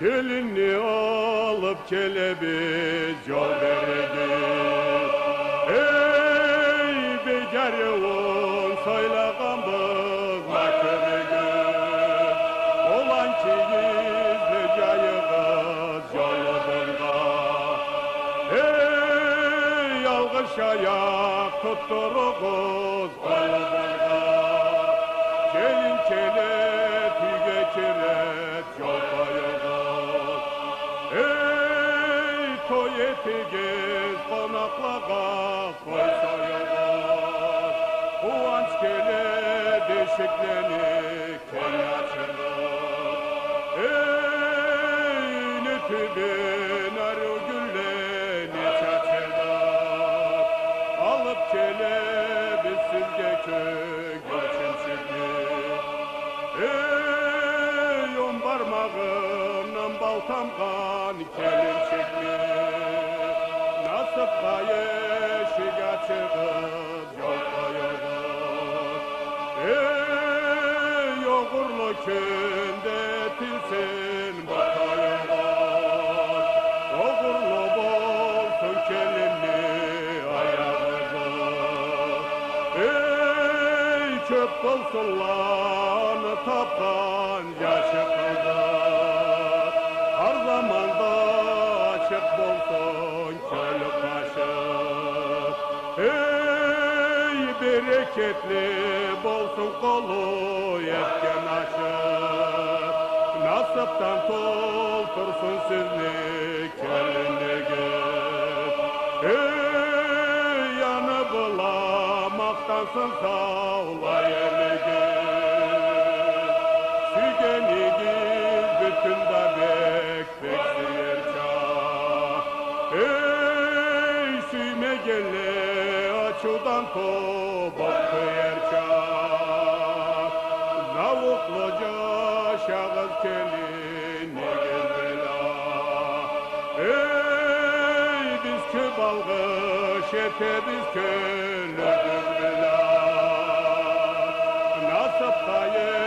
Gelinini alıp kelebiz yol verdik. Ey beceriyun soylağın bığla kırgın. Olan ki gizli cayığız yolu bulga. Ey yalgış ayak tutturuğuz kolu bulga. Gelin kelet yüge kiret yol koyuğuz. Ey toy etigiz konaklağa koy soyuğuz. Uvanç kelet eşiklenik kel açılır. Ey nütübün arı gülleni çaçılır. Alıp kelebiz sizge köy göçün çıkmış. Ey on parmağımdan baltamgan kelin çıkmış. Nasıpka yeşik açığız yol koyuğuz. Ey yoğurlu künde tilsin bakayığız. Yoğurlu bolsun kelinli ayağımız. Ey çöp bolsunlarını tapan yaşı kızı. Her zamanda açık bolsun kölü kaşı. Ey bereketli bolsun kolu yetken aşı. Nasıptan toltursun sizlik kelinigiz. Ey yanı bulamaktansın sağla yerligiz. Sügenigiz bütün da bek sıyırca. Ey süyme gelle açudan tobak kıyırca. Zavukluca şahıs kelinigiz bela. Ey biz kübalgış ete biz kölüdüz bela. Nasıp kayı